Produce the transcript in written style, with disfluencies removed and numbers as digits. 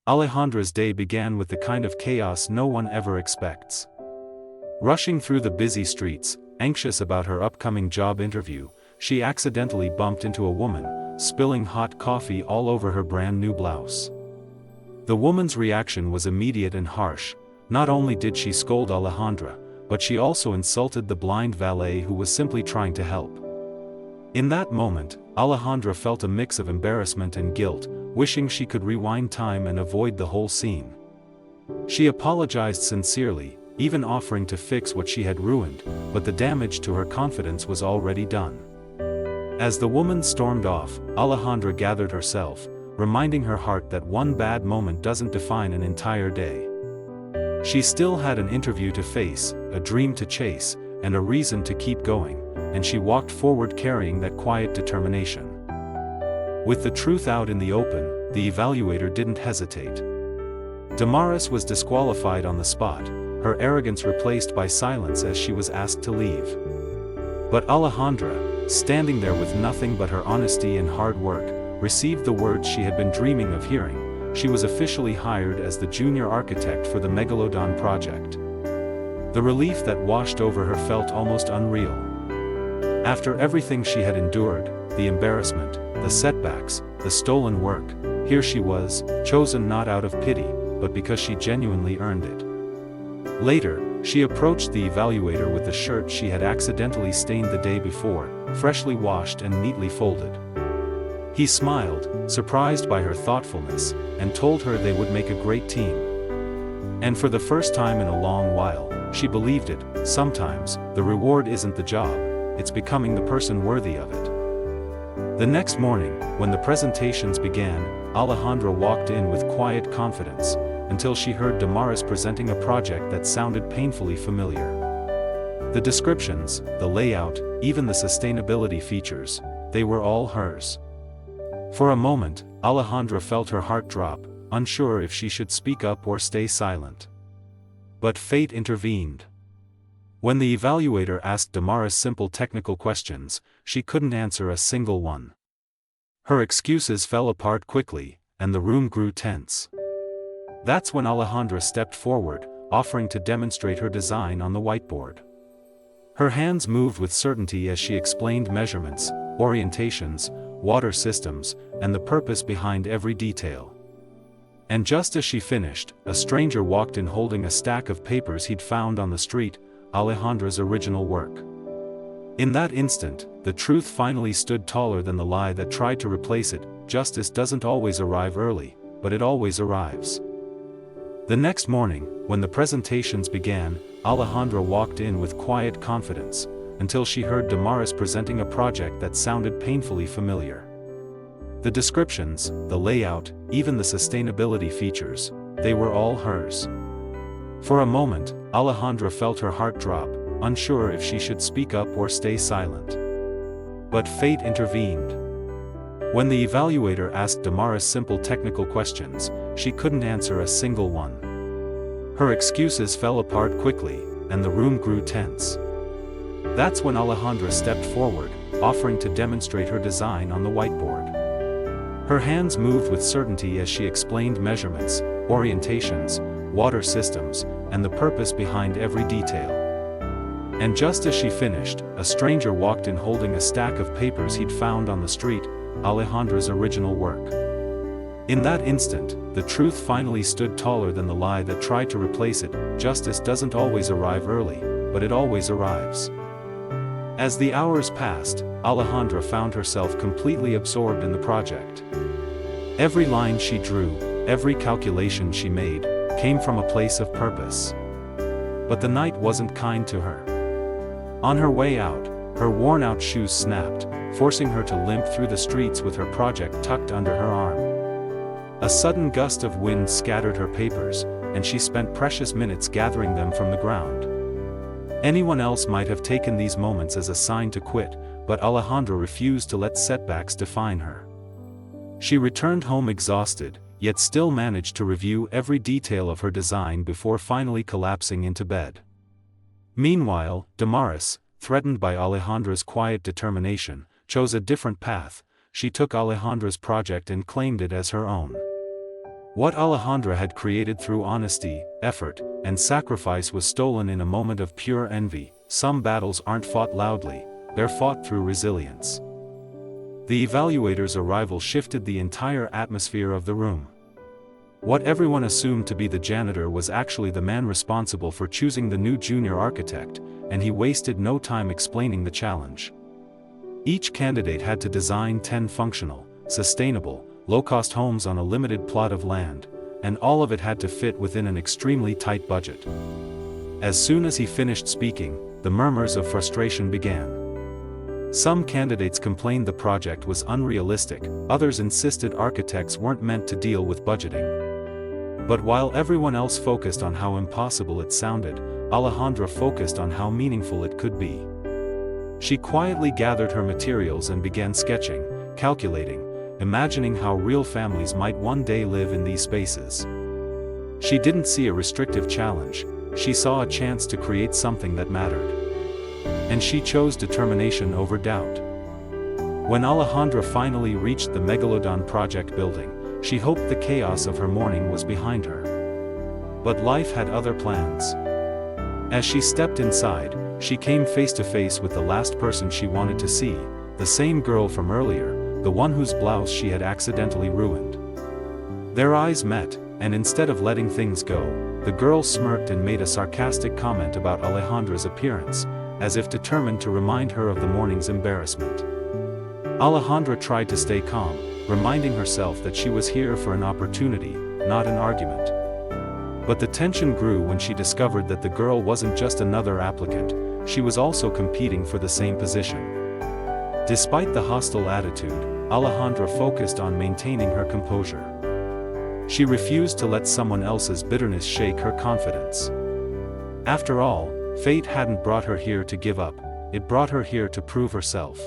Alejandra's day began with the kind of chaos no one ever expects. Rushing through the busy streets, anxious about her upcoming job interview, she accidentally bumped into a woman, spilling hot coffee all over her brand new blouse. The woman's reaction was immediate and harsh. Not only did she scold Alejandra, but she also insulted the blind valet who was simply trying to help. In that moment, Alejandra felt a mix of embarrassment and guilt, wishing she could rewind time and avoid the whole scene. She apologized sincerely, even offering to fix what she had ruined, but the damage to her confidence was already done. As the woman stormed off, Alejandra gathered herself, reminding her heart that one bad moment doesn't define an entire day. She still had an interview to face, a dream to chase, and a reason to keep going, and she walked forward carrying that quiet determination. With the truth out in the open, the evaluator didn't hesitate. Damaris was disqualified on the spot, her arrogance replaced by silence as she was asked to leave. But Alejandra, standing there with nothing but her honesty and hard work, received the words she had been dreaming of hearing. She was officially hired as the junior architect for the Megalodon project. The relief that washed over her felt almost unreal. After everything she had endured, the embarrassment, the setbacks, the stolen work, here she was, chosen not out of pity, but because she genuinely earned it. Later, she approached the evaluator with the shirt she had accidentally stained the day before, freshly washed and neatly folded. He smiled, surprised by her thoughtfulness, and told her they would make a great team. And for the first time in a long while, she believed it. Sometimes, the reward isn't the job, it's becoming the person worthy of it. The next morning, when the presentations began, Alejandra walked in with quiet confidence, until she heard Damaris presenting a project that sounded painfully familiar. The descriptions, the layout, even the sustainability features, they were all hers. For a moment, Alejandra felt her heart drop, unsure if she should speak up or stay silent. But fate intervened. When the evaluator asked Damaris simple technical questions, she couldn't answer a single one. Her excuses fell apart quickly, and the room grew tense. That's when Alejandra stepped forward, offering to demonstrate her design on the whiteboard. Her hands moved with certainty as she explained measurements, orientations, water systems, and the purpose behind every detail. And just as she finished, a stranger walked in holding a stack of papers he'd found on the street, Alejandra's original work. In that instant, the truth finally stood taller than the lie that tried to replace it. Justice doesn't always arrive early, but it always arrives. The next morning, when the presentations began, Alejandra walked in with quiet confidence, until she heard Damaris presenting a project that sounded painfully familiar. The descriptions, the layout, even the sustainability features, they were all hers. For a moment, Alejandra felt her heart drop, unsure if she should speak up or stay silent. But fate intervened. When the evaluator asked Damaris simple technical questions, she couldn't answer a single one. Her excuses fell apart quickly, and the room grew tense. That's when Alejandra stepped forward, offering to demonstrate her design on the whiteboard. Her hands moved with certainty as she explained measurements, orientations, water systems, and the purpose behind every detail. And just as she finished, a stranger walked in holding a stack of papers he'd found on the street, Alejandra's original work. In that instant, the truth finally stood taller than the lie that tried to replace it. Justice doesn't always arrive early, but it always arrives. As the hours passed, Alejandra found herself completely absorbed in the project. Every line she drew, every calculation she made, came from a place of purpose. But the night wasn't kind to her. On her way out, her worn-out shoes snapped, forcing her to limp through the streets with her project tucked under her arm. A sudden gust of wind scattered her papers, and she spent precious minutes gathering them from the ground. Anyone else might have taken these moments as a sign to quit, but Alejandra refused to let setbacks define her. She returned home exhausted, yet still managed to review every detail of her design before finally collapsing into bed. Meanwhile, Damaris, threatened by Alejandra's quiet determination, chose a different path. She took Alejandra's project and claimed it as her own. What Alejandra had created through honesty, effort, and sacrifice was stolen in a moment of pure envy. Some battles aren't fought loudly, they're fought through resilience. The evaluator's arrival shifted the entire atmosphere of the room. What everyone assumed to be the janitor was actually the man responsible for choosing the new junior architect, and he wasted no time explaining the challenge. Each candidate had to design 10 functional, sustainable, low-cost homes on a limited plot of land, and all of it had to fit within an extremely tight budget. As soon as he finished speaking, the murmurs of frustration began. Some candidates complained the project was unrealistic, others insisted architects weren't meant to deal with budgeting. But while everyone else focused on how impossible it sounded, Alejandra focused on how meaningful it could be. She quietly gathered her materials and began sketching, calculating, imagining how real families might one day live in these spaces. She didn't see a restrictive challenge, she saw a chance to create something that mattered. And she chose determination over doubt. When Alejandra finally reached the Megalodon project building, she hoped the chaos of her morning was behind her. But life had other plans. As she stepped inside, she came face to face with the last person she wanted to see, the same girl from earlier, the one whose blouse she had accidentally ruined. Their eyes met, and instead of letting things go, the girl smirked and made a sarcastic comment about Alejandra's appearance, as if determined to remind her of the morning's embarrassment. Alejandra tried to stay calm, reminding herself that she was here for an opportunity, not an argument. But the tension grew when she discovered that the girl wasn't just another applicant, she was also competing for the same position. Despite the hostile attitude, Alejandra focused on maintaining her composure. She refused to let someone else's bitterness shake her confidence. After all, fate hadn't brought her here to give up, it brought her here to prove herself.